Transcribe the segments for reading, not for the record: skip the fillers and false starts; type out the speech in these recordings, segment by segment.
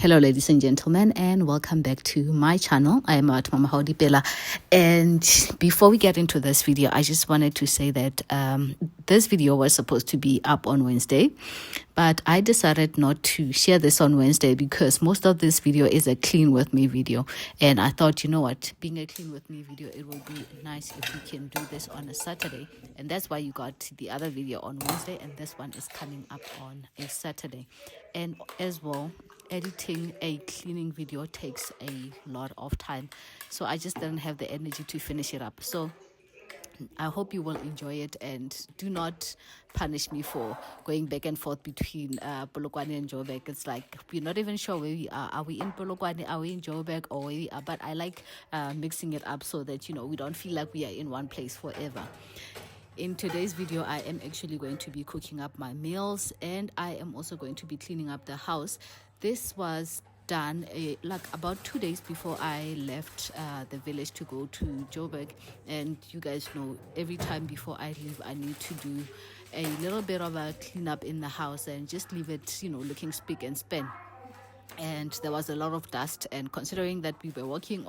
Hello, ladies and gentlemen, and welcome back to my channel. I am at Mama Howdy Bella. And before we get into this video, I just wanted to say that this video was supposed to be up on Wednesday, but I decided not to share this on Wednesday because most of this video is a clean with me video. And I thought, you know what, being a clean with me video, it will be nice if we can do this on a Saturday. And that's why you got the other video on Wednesday, and this one is coming up on a Saturday. And as well, editing a cleaning video takes a lot of time, so I just didn't have the energy to finish it up. So I hope you will enjoy it, and do not punish me for going back and forth between Polokwane and Joburg. It's like we're not even sure where we are. Are we in Polokwane? Are we in Joburg? Or where we are? But I like mixing it up so that, you know, we don't feel like we are in one place forever. In today's video, I am actually going to be cooking up my meals, and I am also going to be cleaning up the house. This was done like about 2 days before I left the village to go to Joburg. And you guys know, every time before I leave, I need to do a little bit of a cleanup in the house and just leave it, you know, looking spick and span. And there was a lot of dust, and considering that we were working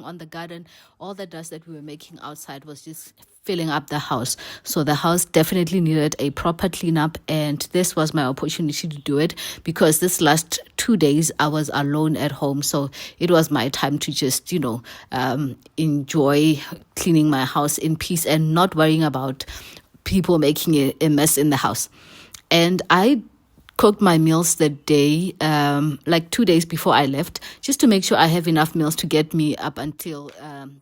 on the garden, all the dust that we were making outside was just filling up the house. So the house definitely needed a proper cleanup, and this was my opportunity to do it because this last 2 days I was alone at home. So it was my time to just, you know, enjoy cleaning my house in peace and not worrying about people making a mess in the house. And I cooked my meals the day, like 2 days before I left, just to make sure I have enough meals to get me up until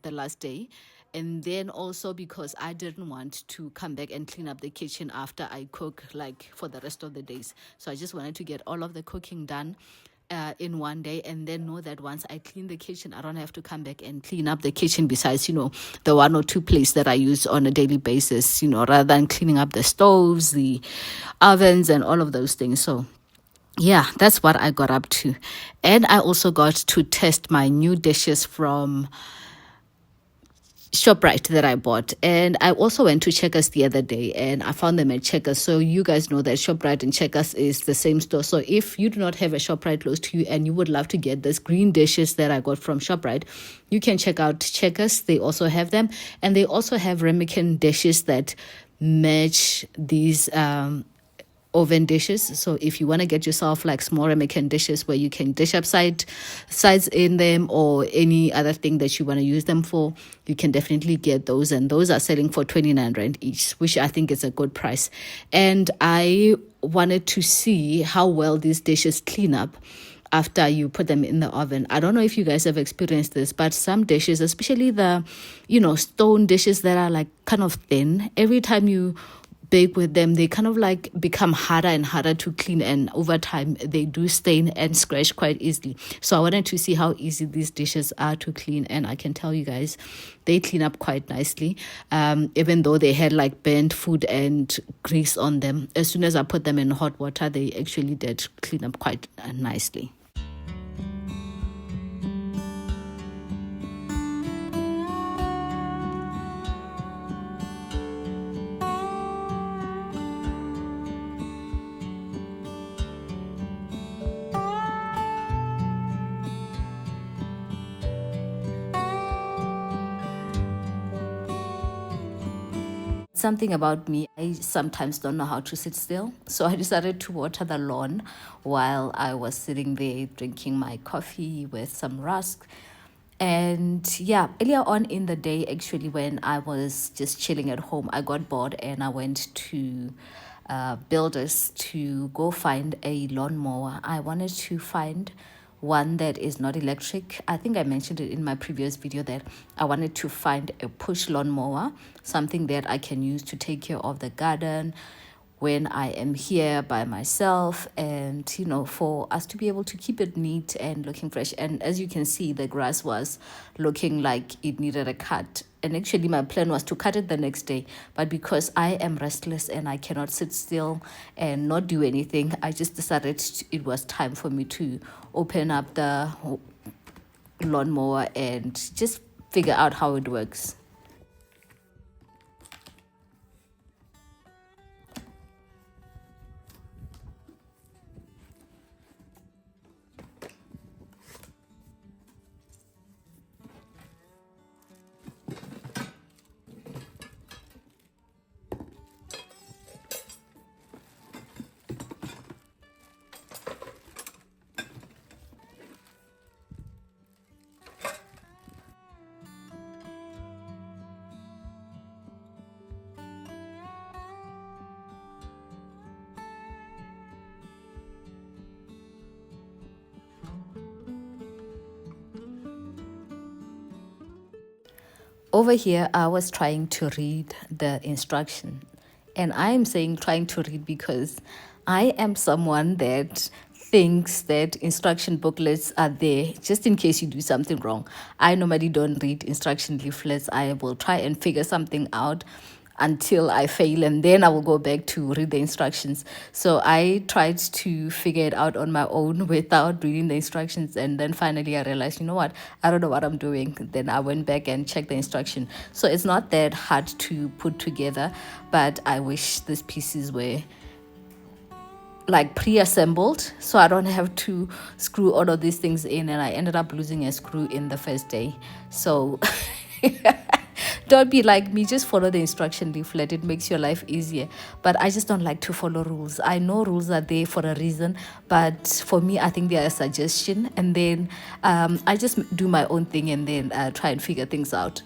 the last day. And then also because I didn't want to come back and clean up the kitchen after I cook, like for the rest of the days. So I just wanted to get all of the cooking done in one day, and then know that once I clean the kitchen, I don't have to come back and clean up the kitchen besides, you know, the 1 or 2 places that I use on a daily basis, you know, rather than cleaning up the stoves, the ovens, and all of those things. So yeah, that's what I got up to. And I also got to test my new dishes from ShopRite that I bought. And I also went to Checkers the other day, and I found them at Checkers. So you guys know that ShopRite and Checkers is the same store. So if you do not have a ShopRite close to you and you would love to get this green dishes that I got from ShopRite, you can check out Checkers. They also have them, and they also have ramekin dishes that match these oven dishes. So if you want to get yourself like small ramekin dishes where you can dish up sides in them, or any other thing that you want to use them for, you can definitely get those. And those are selling for 29 Rand each, which I think is a good price. And I wanted to see how well these dishes clean up after you put them in the oven. I don't know if you guys have experienced this, but some dishes, especially the, you know, stone dishes that are like kind of thin, every time you bake with them, they kind of like become harder and harder to clean, and over time they do stain and scratch quite easily. So I wanted to see how easy these dishes are to clean, and I can tell you guys they clean up quite nicely. Even though they had like burnt food and grease on them, as soon as I put them in hot water, they actually did clean up quite nicely. Something about me, I sometimes don't know how to sit still. So I decided to water the lawn while I was sitting there drinking my coffee with some rusk. And yeah, earlier on in the day, actually, when I was just chilling at home, I got bored and I went to Builders to go find a lawnmower. I wanted to find one that is not electric. I think I mentioned it in my previous video that I wanted to find a push lawnmower, something that I can use to take care of the garden when I am here by myself, and, you know, for us to be able to keep it neat and looking fresh. And as you can see, the grass was looking like it needed a cut. And actually my plan was to cut it the next day, but because I am restless and I cannot sit still and not do anything, I just decided it was time for me to open up the lawnmower and just figure out how it works. Over here, I was trying to read the instruction. And I am saying trying to read because I am someone that thinks that instruction booklets are there just in case you do something wrong. I normally don't read instruction leaflets. I will try and figure something out until I fail, and then I will go back to read the instructions. So I tried to figure it out on my own without reading the instructions, and then finally I realized, you know what, I don't know what I'm doing. Then I went back and checked the instruction. So it's not that hard to put together, but I wish these pieces were like pre-assembled so I don't have to screw all of these things in, and I ended up losing a screw in the first day. So don't be like me, just follow the instruction leaflet. It makes your life easier. But I just don't like to follow rules. I know rules are there for a reason, but for me, I think they are a suggestion, and then I just do my own thing and then try and figure things out.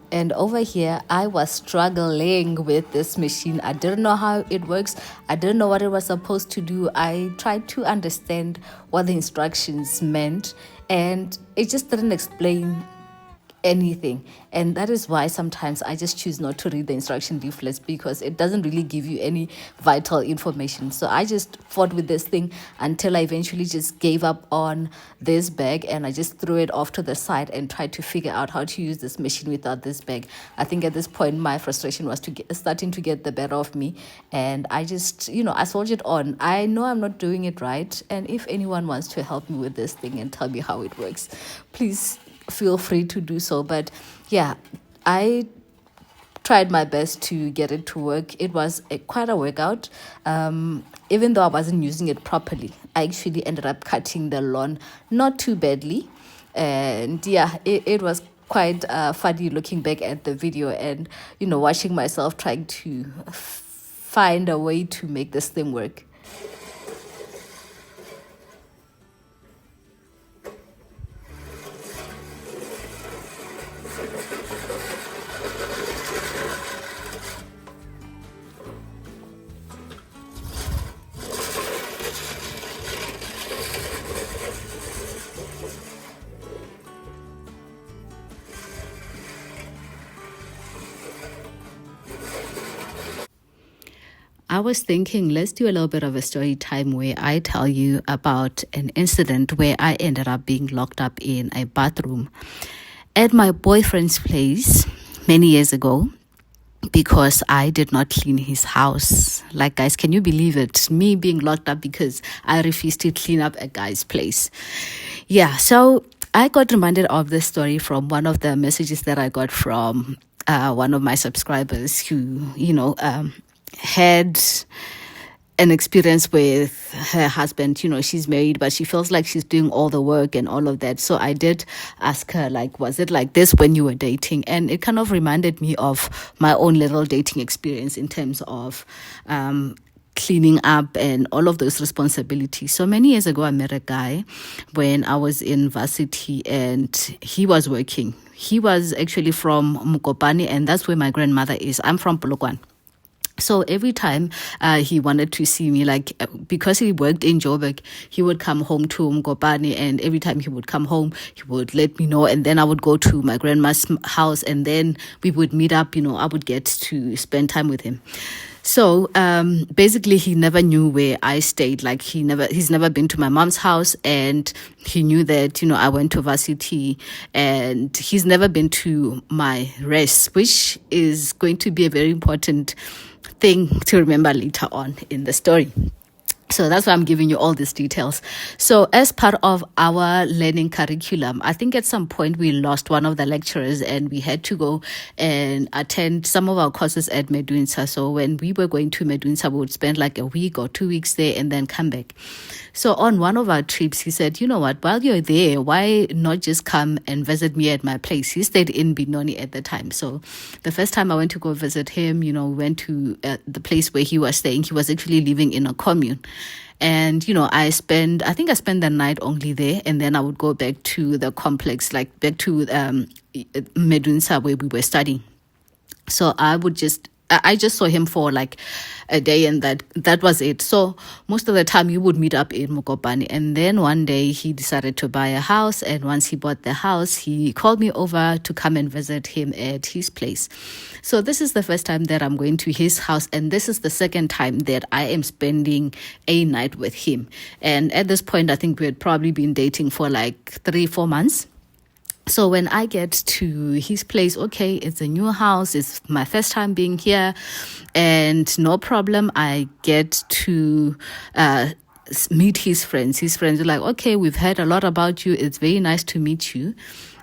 And over here, I was struggling with this machine. I didn't know how it works. I didn't know what it was supposed to do. I tried to understand what the instructions meant, and it just didn't explain anything. And that is why sometimes I just choose not to read the instruction leaflets, because it doesn't really give you any vital information. So I just fought with this thing until I eventually just gave up on this bag, and I just threw it off to the side and tried to figure out how to use this machine without this bag. I think at this point my frustration was starting to get the better of me, and I just, I soldiered on. I know I'm not doing it right, and if anyone wants to help me with this thing and tell me how it works, please feel free to do so. But yeah, I tried my best to get it to work. It was quite a workout. Even though I wasn't using it properly, I actually ended up cutting the lawn not too badly. And yeah, it was quite funny looking back at the video and, watching myself trying to find a way to make this thing work. I was thinking, let's do a little bit of a story time where I tell you about an incident where I ended up being locked up in a bathroom at my boyfriend's place many years ago because I did not clean his house. Like, guys, can you believe it? Me being locked up because I refused to clean up a guy's place. Yeah, so I got reminded of this story from one of the messages that I got from one of my subscribers who, had an experience with her husband. She's married, but she feels like she's doing all the work and all of that. So I did ask her, like, was it like this when you were dating? And it kind of reminded me of my own little dating experience in terms of cleaning up and all of those responsibilities. So many years ago, I met a guy when I was in varsity, and he was working. He was actually from Mukopane, and that's where my grandmother is. I'm from Polokwane. So every time he wanted to see me, like, because he worked in Joburg, he would come home to Mkopane, and every time he would come home, he would let me know, and then I would go to my grandma's house, and then we would meet up. I would get to spend time with him. So basically, he never knew where I stayed. Like, he's never been to my mom's house, and he knew that I went to varsity, and he's never been to my rest, which is going to be a very important thing to remember later on in the story. So that's why I'm giving you all these details. So as part of our learning curriculum, I think at some point we lost one of the lecturers and we had to go and attend some of our courses at Medunsa. So when we were going to Medunsa, we would spend like a week or 2 weeks there and then come back. So on one of our trips, he said, you know what, while you're there, why not just come and visit me at my place? He stayed in Benoni at the time. So the first time I went to go visit him, we went to the place where he was staying. He was actually living in a commune. And, I think I spent the night only there. And then I would go back to the complex, like back to Medunsa where we were studying. So I just saw him for like a day and that was it. So most of the time you would meet up in Mokopane. And then one day he decided to buy a house. And once he bought the house, he called me over to come and visit him at his place. So this is the first time that I'm going to his house. And this is the second time that I am spending a night with him. And at this point, I think we had probably been dating for like 3-4 months. So when I get to his place, okay, it's a new house. It's my first time being here and no problem. I get to meet his friends. His friends are like, okay, we've heard a lot about you. It's very nice to meet you.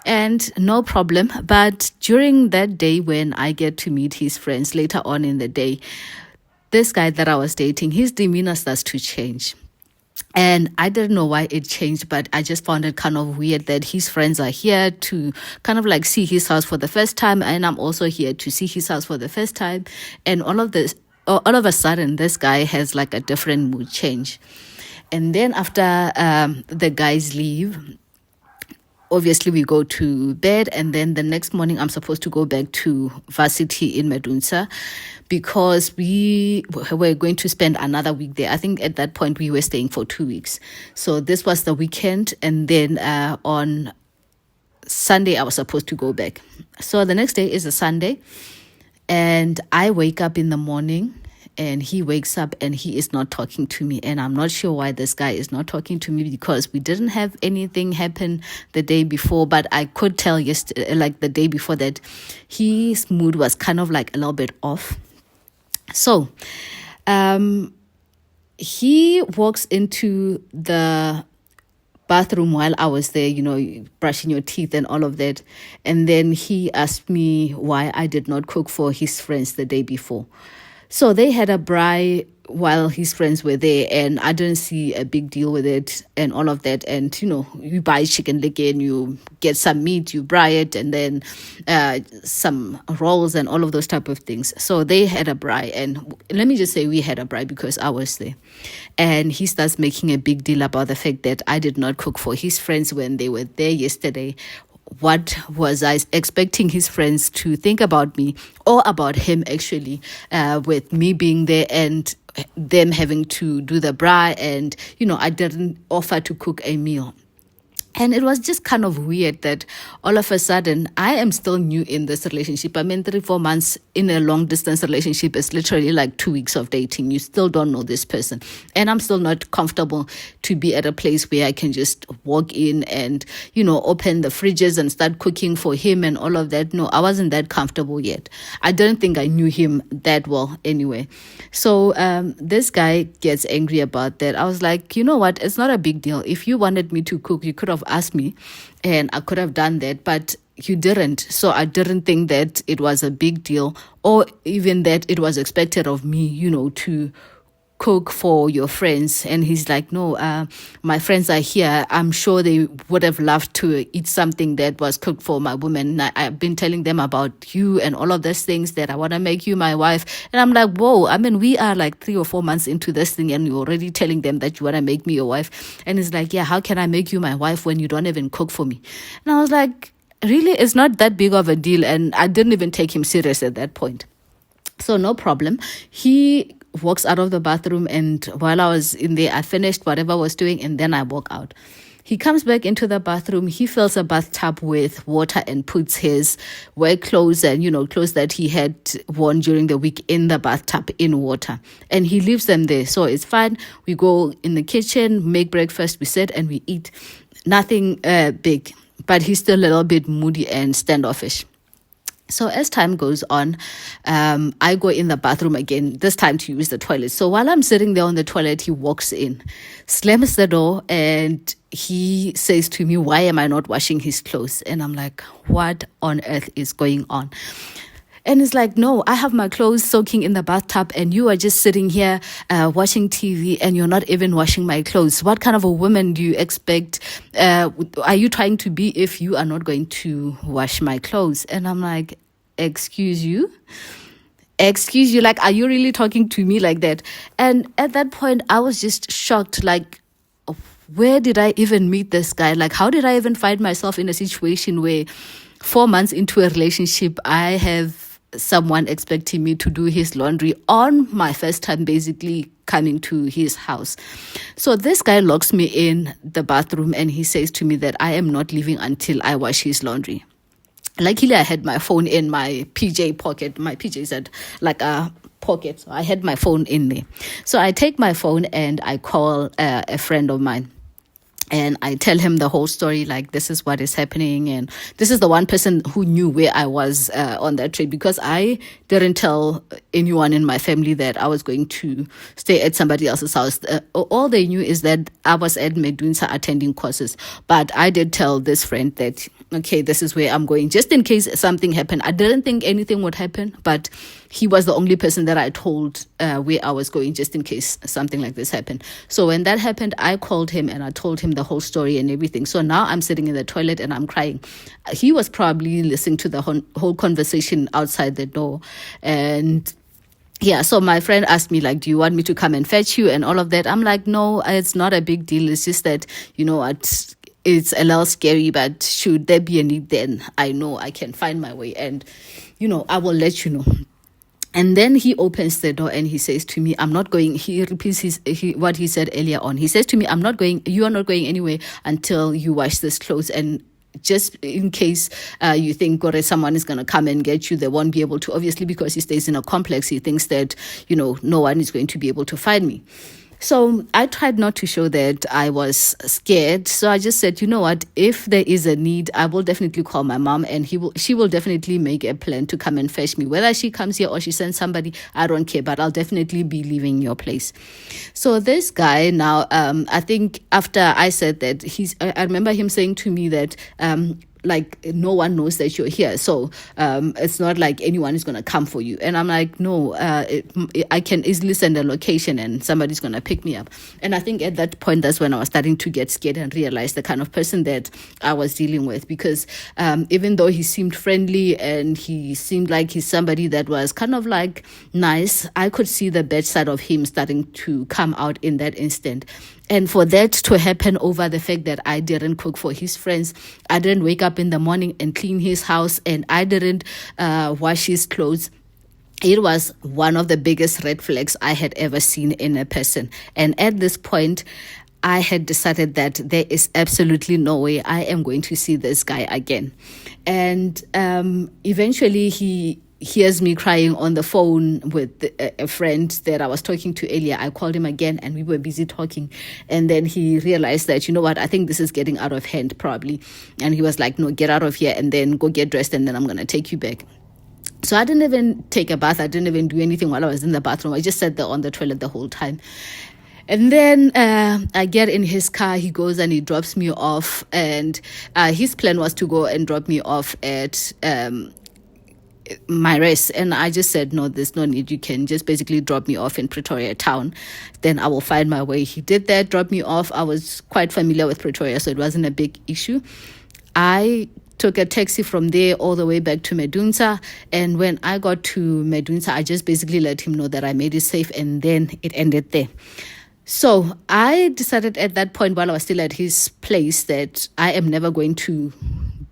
And no problem. But during that day when I get to meet his friends later on in the day, this guy that I was dating, his demeanor starts to change. And I didn't know why it changed, but I just found it kind of weird that his friends are here to kind of like see his house for the first time. And I'm also here to see his house for the first time. And all of a sudden, this guy has like a different mood change. And then after the guys leave, obviously we go to bed, and then the next morning I'm supposed to go back to varsity in Medunsa because we were going to spend another week there. I think at that point we were staying for 2 weeks. So this was the weekend, and then on Sunday I was supposed to go back. So the next day is a Sunday, and I wake up in the morning and he wakes up and he is not talking to me. And I'm not sure why this guy is not talking to me, because we didn't have anything happen the day before. But I could tell like the day before, that his mood was kind of like a little bit off. So he walks into the bathroom while I was there, brushing your teeth and all of that. And then he asked me why I did not cook for his friends the day before. So they had a braai while his friends were there, and I didn't see a big deal with it and all of that. And, you buy chicken leg and you get some meat, you braai it, and then some rolls and all of those type of things. So they had a braai, and let me just say we had a braai because I was there. And he starts making a big deal about the fact that I did not cook for his friends when they were there yesterday. What was I expecting his friends to think about me, or about him actually, with me being there and them having to do the braai, and I didn't offer to cook a meal. And it was just kind of weird that all of a sudden I am still new in this relationship. I mean, 3-4 months in a long distance relationship is literally like 2 weeks of dating. You still don't know this person. And I'm still not comfortable to be at a place where I can just walk in and, open the fridges and start cooking for him and all of that. No, I wasn't that comfortable yet. I didn't think I knew him that well anyway. So this guy gets angry about that. I was like, you know what? It's not a big deal. If you wanted me to cook, you could have asked me and I could have done that, but you didn't. So I didn't think that it was a big deal, or even that it was expected of me, to cook for your friends. And he's like, no, my friends are here. I'm sure they would have loved to eat something that was cooked for my woman. I've been telling them about you and all of those things, that I want to make you my wife. And I'm like, whoa, I mean, we are like 3 or 4 months into this thing and you're already telling them that you want to make me your wife. And he's like, yeah, how can I make you my wife when you don't even cook for me? And I was like, really? It's not that big of a deal. And I didn't even take him serious at that point. So no problem. He walks out of the bathroom, and while I was in there, I finished whatever I was doing, and then I walk out. He comes back into the bathroom. He fills a bathtub with water and puts his work clothes and, clothes that he had worn during the week in the bathtub in water. And he leaves them there. So it's fine. We go in the kitchen, make breakfast, we sit and we eat. Nothing big, but he's still a little bit moody and standoffish. So as time goes on, I go in the bathroom again, this time to use the toilet. So while I'm sitting there on the toilet, he walks in, slams the door, and he says to me, why am I not washing his clothes? And I'm like, what on earth is going on? And it's like, no, I have my clothes soaking in the bathtub and you are just sitting here watching TV and you're not even washing my clothes. What kind of a woman do you expect? Are you trying to be if you are not going to wash my clothes? And I'm like, excuse you? Excuse you? Like, are you really talking to me like that? And at that point, I was just shocked. Like, where did I even meet this guy? Like, how did I even find myself in a situation where 4 months into a relationship, I have someone expecting me to do his laundry on my first time basically coming to his house? So this guy locks me in the bathroom and he says to me that I am not leaving until I wash his laundry. Luckily, I had my phone in my PJ pocket. My PJs had like a pocket, so I had my phone in there. So I take my phone and I call a friend of mine. And I tell him the whole story, like, this is what is happening. And this is the one person who knew where I was on that trip, because I didn't tell anyone in my family that I was going to stay at somebody else's house. All they knew is that I was at Medunsa attending courses. But I did tell this friend that, okay, this is where I'm going, just in case something happened. I didn't think anything would happen, but he was the only person that I told where I was going, just in case something like this happened. So when that happened, I called him and I told him the whole story and everything. So now I'm sitting in the toilet and I'm crying. He was probably listening to the whole conversation outside the door. And yeah, so my friend asked me, like, do you want me to come and fetch you and all of that? I'm like, no, it's not a big deal. It's just that, you know what, it's a little scary, but should there be a need, then I know I can find my way and, you know, I will let you know. And then he opens the door and he says to me, I'm not going. He repeats what he said earlier on. He says to me, I'm not going. You are not going anywhere until you wash this clothes. And just in case you think someone is going to come and get you, they won't be able to. Obviously, because he stays in a complex, he thinks that, you know, no one is going to be able to find me. So I tried not to show that I was scared. So I just said, you know what, if there is a need, I will definitely call my mom and she will definitely make a plan to come and fetch me. Whether she comes here or she sends somebody, I don't care, but I'll definitely be leaving your place. So this guy now, I think after I said that, I remember him saying to me that, like, no one knows that you're here, so it's not like anyone is going to come for you. And I'm like, no, I can easily send a location and somebody's going to pick me up. And I think at that point, that's when I was starting to get scared and realize the kind of person that I was dealing with, because even though he seemed friendly and he seemed like he's somebody that was kind of like nice, I could see the bad side of him starting to come out in that instant. And for that to happen over the fact that I didn't cook for his friends, I didn't wake up in the morning and clean his house, and I didn't wash his clothes, it was one of the biggest red flags I had ever seen in a person. And at this point, I had decided that there is absolutely no way I am going to see this guy again. And eventually he hears me crying on the phone with a friend that I was talking to earlier. I called him again and we were busy talking. And then he realized that, you know what, I think this is getting out of hand probably. And he was like, no, get out of here and then go get dressed and then I'm going to take you back. So I didn't even take a bath. I didn't even do anything while I was in the bathroom. I just sat there on the toilet the whole time. And then I get in his car, he goes and he drops me off. And his plan was to go and drop me off at my rest. And I just said, no, there's no need. You can just basically drop me off in Pretoria town. Then I will find my way. He did that, dropped me off. I was quite familiar with Pretoria, so it wasn't a big issue. I took a taxi from there all the way back to Medunsa. And when I got to Medunsa, I just basically let him know that I made it safe, and then it ended there. So I decided at that point, while I was still at his place, that I am never going to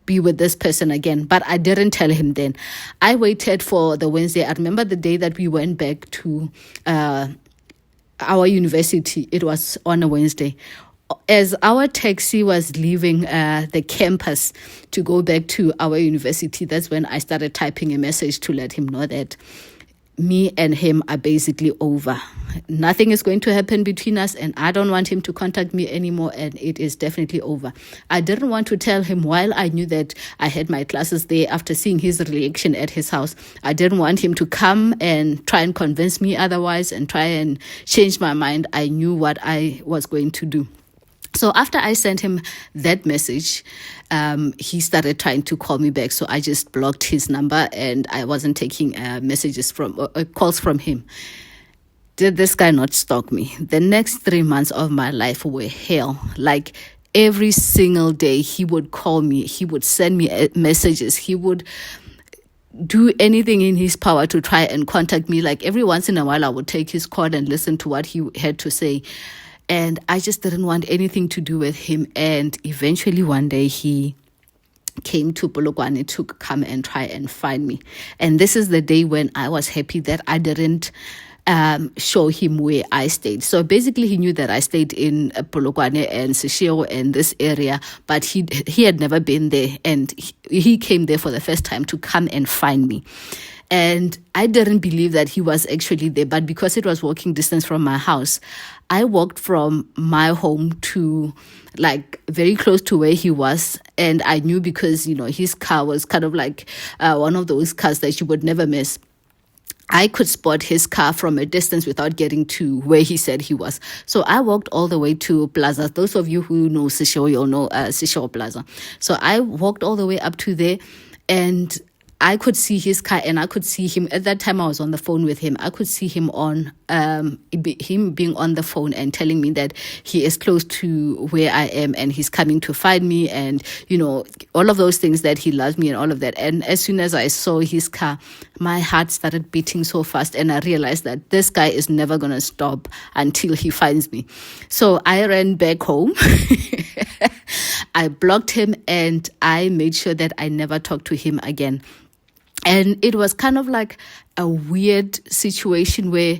be with this person again. But I didn't tell him then. I waited for the Wednesday. I remember the day that we went back to our university. It was on a Wednesday. As our taxi was leaving the campus to go back to our university, that's when I started typing a message to let him know that me and him are basically over. Nothing is going to happen between us, and I don't want him to contact me anymore, and it is definitely over. I didn't want to tell him while I knew that I had my classes there after seeing his reaction at his house. I didn't want him to come and try and convince me otherwise and try and change my mind. I knew what I was going to do. So after I sent him that message, he started trying to call me back. So I just blocked his number and I wasn't taking messages from calls from him. Did this guy not stalk me? The next 3 months of my life were hell. Like every single day, he would call me. He would send me messages. He would do anything in his power to try and contact me. Like every once in a while, I would take his call and listen to what he had to say. And I just didn't want anything to do with him. And eventually one day he came to Polokwane to come and try and find me. And this is the day when I was happy that I didn't show him where I stayed. So basically he knew that I stayed in Polokwane and Seshego and this area, but he had never been there. And he came there for the first time to come and find me. And I didn't believe that he was actually there, but because it was walking distance from my house, I walked from my home to like very close to where he was. And I knew because, his car was kind of like one of those cars that you would never miss. I could spot his car from a distance without getting to where he said he was. So I walked all the way to Plaza. Those of you who know Seshego, you'll know Seshego Plaza. So I walked all the way up to there and I could see his car and I could see him. At that time, I was on the phone with him. I could see him him being on the phone and telling me that he is close to where I am and he's coming to find me and, all of those things, that he loves me and all of that. And as soon as I saw his car, my heart started beating so fast and I realized that this guy is never going to stop until he finds me. So I ran back home. I blocked him and I made sure that I never talked to him again. And it was kind of like a weird situation where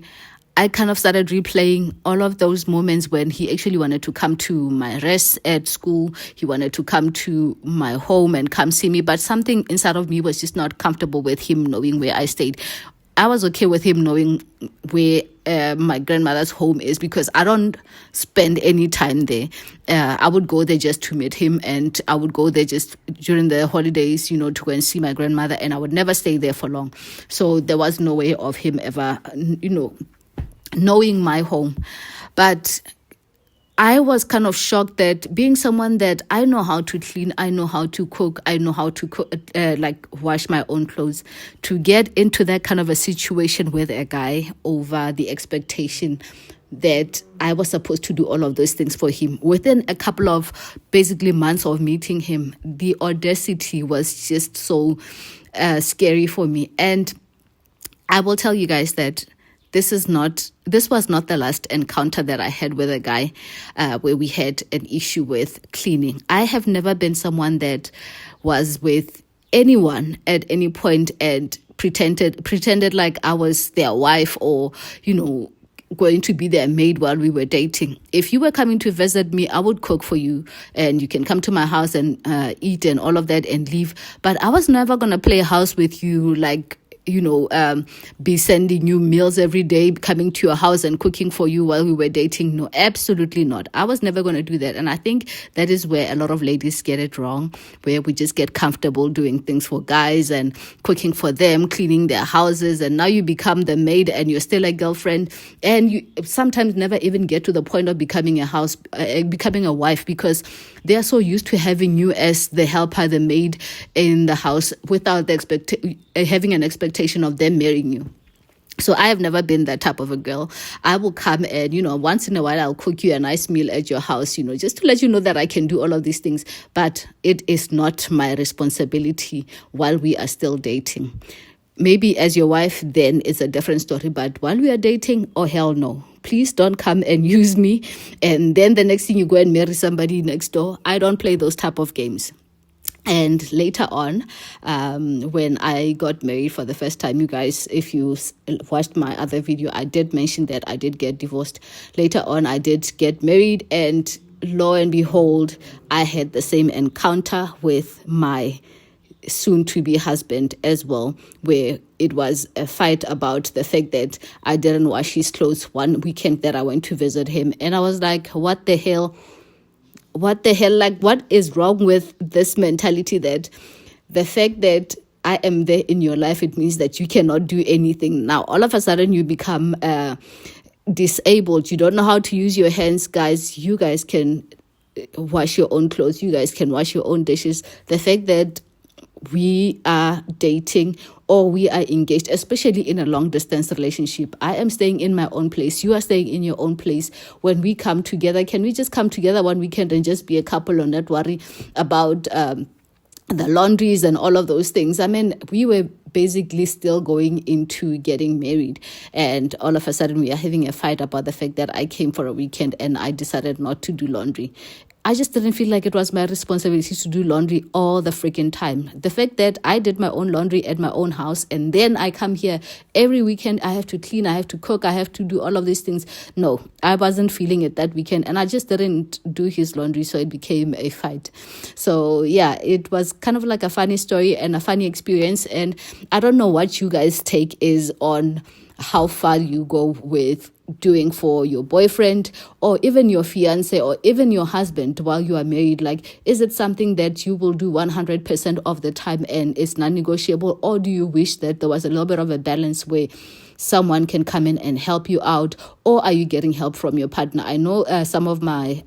I kind of started replaying all of those moments when he actually wanted to come to my rest at school. He wanted to come to my home and come see me. But something inside of me was just not comfortable with him knowing where I stayed. I was okay with him knowing where my grandmother's home is because I don't spend any time there. I would go there just to meet him and I would go there just during the holidays, to go and see my grandmother, and I would never stay there for long. So there was no way of him ever, knowing my home. But I was kind of shocked that being someone that I know how to clean, I know how to cook, I know how to cook, wash my own clothes, to get into that kind of a situation with a guy over the expectation that I was supposed to do all of those things for him. Within a couple of basically months of meeting him, the audacity was just so scary for me. And I will tell you guys that this was not the last encounter that I had with a guy where we had an issue with cleaning. I have never been someone that was with anyone at any point and pretended like I was their wife or, going to be their maid while we were dating. If you were coming to visit me, I would cook for you and you can come to my house and eat and all of that and leave. But I was never going to play house with you, like, be sending you meals every day, coming to your house and cooking for you while we were dating. No, absolutely not. I was never going to do that. And I think that is where a lot of ladies get it wrong, where we just get comfortable doing things for guys and cooking for them, cleaning their houses. And now you become the maid and you're still a girlfriend. And you sometimes never even get to the point of becoming a wife because they are so used to having you as the helper, the maid in the house without having an expectation of them marrying you. So I have never been that type of a girl. I will come and, once in a while I'll cook you a nice meal at your house, just to let you know that I can do all of these things. But it is not my responsibility while we are still dating. Maybe as your wife, then it's a different story. But while we are dating, oh, hell no. Please don't come and use me. And then the next thing you go and marry somebody next door. I don't play those type of games. And later on, when I got married for the first time, you guys, if you watched my other video, I did mention that I did get divorced. Later on, I did get married, and lo and behold, I had the same encounter with my soon to be husband as well, where it was a fight about the fact that I didn't wash his clothes one weekend that I went to visit him. And I was like, what the hell? What the hell? Like, what is wrong with this mentality that the fact that I am there in your life, it means that you cannot do anything. Now, all of a sudden, you become disabled. You don't know how to use your hands, guys. You guys can wash your own clothes. You guys can wash your own dishes. The fact that we are dating or we are engaged, especially in a long distance relationship, I am staying in my own place, you are staying in your own place. When we come together, can we just come together one weekend and just be a couple and not worry about the laundries and all of those things? I mean, we were basically still going into getting married, and all of a sudden we are having a fight about the fact that I came for a weekend and I decided not to do laundry. I just didn't feel like it was my responsibility to do laundry all the freaking time. The fact that I did my own laundry at my own house and then I come here every weekend, I have to clean, I have to cook, I have to do all of these things. No, I wasn't feeling it that weekend, and I just didn't do his laundry, so it became a fight. So yeah, it was kind of like a funny story and a funny experience, and I don't know what you guys' take is on how far you go with doing for your boyfriend or even your fiance or even your husband while you are married. Like, is it something that you will do 100% of the time and it's non-negotiable, or do you wish that there was a little bit of a balance where someone can come in and help you out, or are you getting help from your partner? I know some of my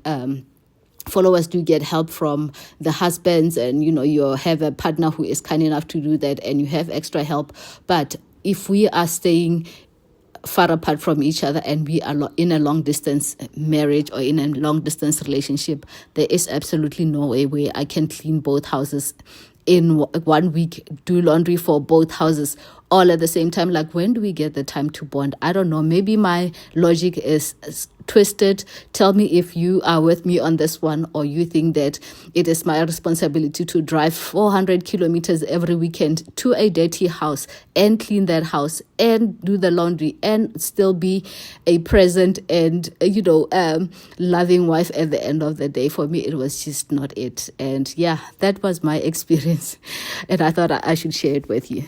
followers do get help from the husbands, and you have a partner who is kind enough to do that and you have extra help. But if we are staying far apart from each other and we are in a long distance marriage or in a long distance relationship, there is absolutely no way where I can clean both houses in 1 week, do laundry for both houses all at the same time. Like, when do we get the time to bond? I don't know. Maybe my logic is twisted. Tell me if you are with me on this one, or you think that it is my responsibility to drive 400 kilometers every weekend to a dirty house and clean that house and do the laundry and still be a present and loving wife at the end of the day. For me, it was just not it. And yeah, that was my experience, and I thought I should share it with you.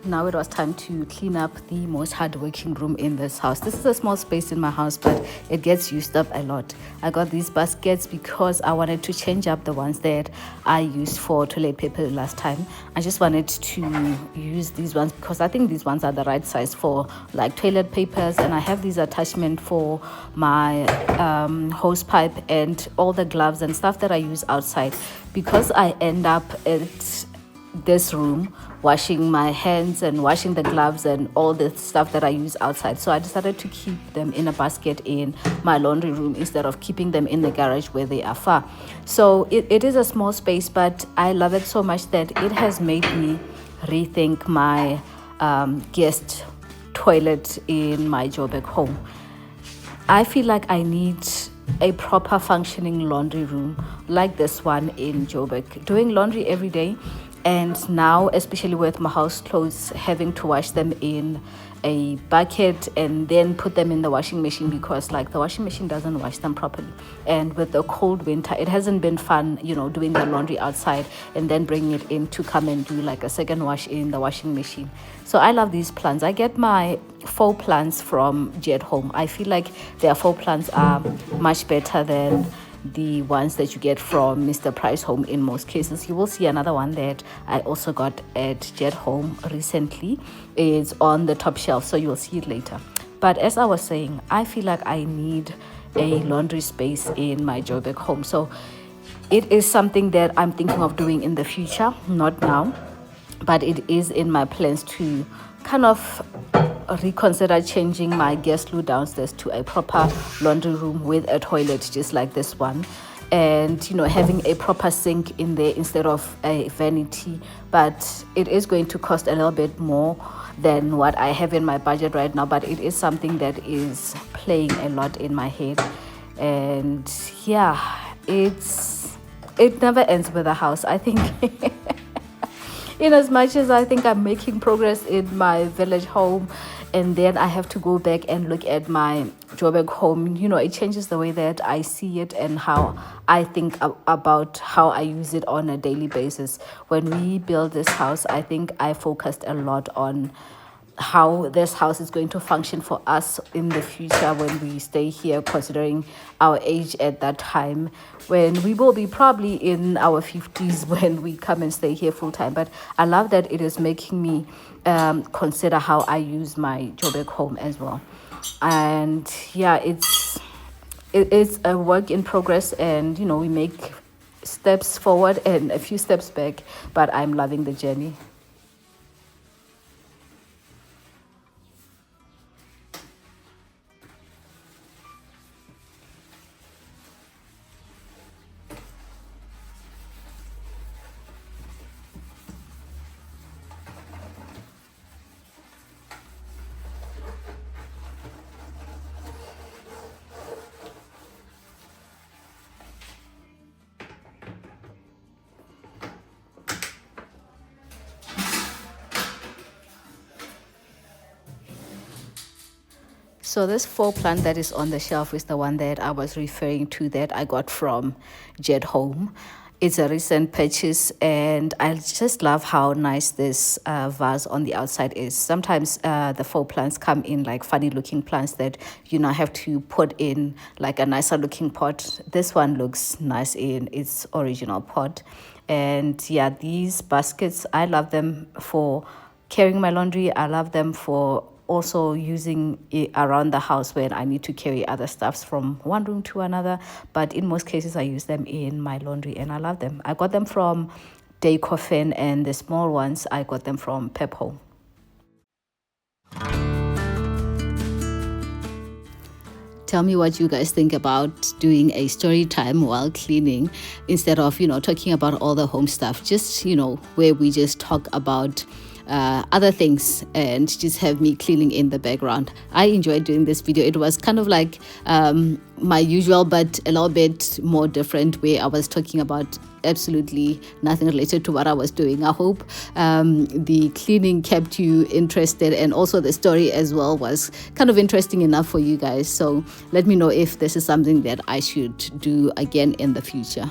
Now it was time to clean up the most hardworking room in this house. This is a small space in my house, but it gets used up a lot. I got these baskets because I wanted to change up the ones that I used for toilet paper last time. I just wanted to use these ones because I think these ones are the right size for like toilet papers, and I have these attachments for my hose pipe and all the gloves and stuff that I use outside, because I end up at this room washing my hands and washing the gloves and all the stuff that I use outside. So I decided to keep them in a basket in my laundry room instead of keeping them in the garage where they are far. So it is a small space, but I love it so much that it has made me rethink my guest toilet in my Joburg home. I feel like I need a proper functioning laundry room like this one in Joburg. Doing laundry every day, and now especially with my house clothes, having to wash them in a bucket and then put them in the washing machine because like the washing machine doesn't wash them properly. And with the cold winter, it hasn't been fun, doing the laundry outside and then bringing it in to come and do like a second wash in the washing machine. So I love these plants. I get my faux plants from Jet Home. I feel like their faux plants are much better than the ones that you get from Mr. Price Home in most cases. You will see another one that I also got at Jet Home recently. It's on the top shelf, so you'll see it later. But as I was saying, I feel like I need a laundry space in my Joburg home. So it is something that I'm thinking of doing in the future, not now, but it is in my plans to kind of reconsider changing my guest loo downstairs to a proper laundry room with a toilet just like this one. and having a proper sink in there instead of a vanity. But it is going to cost a little bit more than what I have in my budget right now, but it is something that is playing a lot in my head. And yeah, it never ends with a house, I think. In as much as I think I'm making progress in my village home, and then I have to go back and look at my Joburg home, it changes the way that I see it and how I think about how I use it on a daily basis. When we built this house, I think I focused a lot on how this house is going to function for us in the future when we stay here, considering our age at that time, when we will be probably in our 50s when we come and stay here full time. But I love that it is making me consider how I use my Joburg home as well. And yeah, it is a work in progress, and we make steps forward and a few steps back, but I'm loving the journey. So this fall plant that is on the shelf is the one that I was referring to, that I got from Jet Home. It's a recent purchase, and I just love how nice this vase on the outside is. Sometimes the fall plants come in like funny looking plants that have to put in like a nicer looking pot. This one looks nice in its original pot. And yeah, these baskets, I love them for carrying my laundry. I love them for also using it around the house when I need to carry other stuffs from one room to another. But in most cases, I use them in my laundry, and I love them. I got them from Day Coffin, and the small ones, I got them from Pepco. Tell me what you guys think about doing a story time while cleaning, instead of talking about all the home stuff. Just where we just talk about other things and just have me cleaning in the background. I enjoyed doing this video. It was kind of like my usual, but a little bit more different, where I was talking about absolutely nothing related to what I was doing. I hope the cleaning kept you interested, and also the story as well was kind of interesting enough for you guys. So let me know if this is something that I should do again in the future.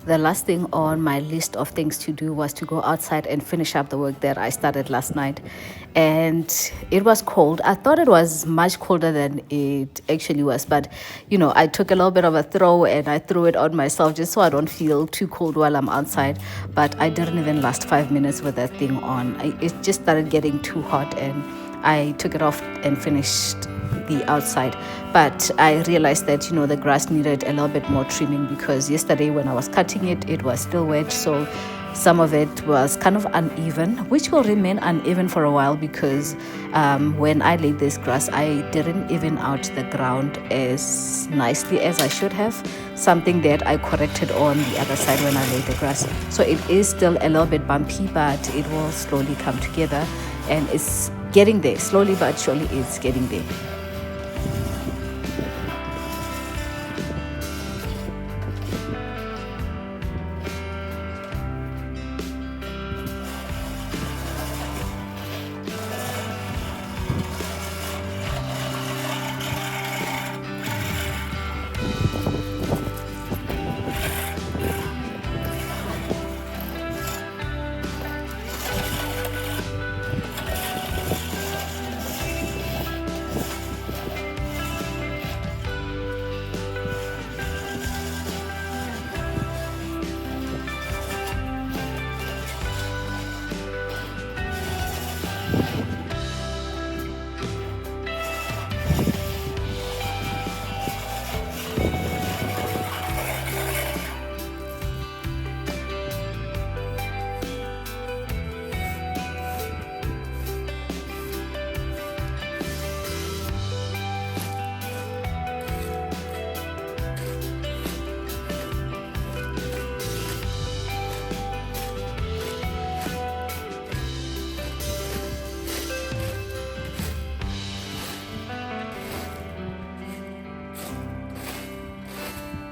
The last thing on my list of things to do was to go outside and finish up the work that I started last night. And it was cold. I thought it was much colder than it actually was. But, I took a little bit of a throw and I threw it on myself just so I don't feel too cold while I'm outside. But I didn't even last 5 minutes with that thing on. It just started getting too hot and I took it off and finished the outside. But I realized that the grass needed a little bit more trimming, because yesterday when I was cutting it, it was still wet, so some of it was kind of uneven, which will remain uneven for a while, because when I laid this grass, I didn't even out the ground as nicely as I should have, something that I corrected on the other side when I laid the grass. So it is still a little bit bumpy, but it will slowly come together, and it's getting there. Slowly but surely it's getting there.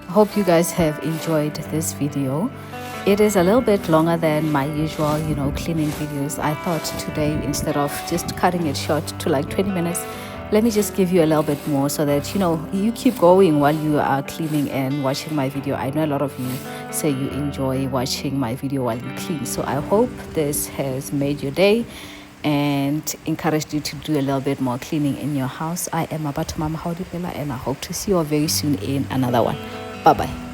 Hope you guys have enjoyed this video. It is a little bit longer than my usual, cleaning videos. I thought today, instead of just cutting it short to like 20 minutes, let me just give you a little bit more so that you keep going while you are cleaning and watching my video. I know a lot of you say you enjoy watching my video while you clean, so I hope this has made your day and encouraged you to do a little bit more cleaning in your house. I am Mama Howdy Pela, and I hope to see you all very soon in another one. Bye bye.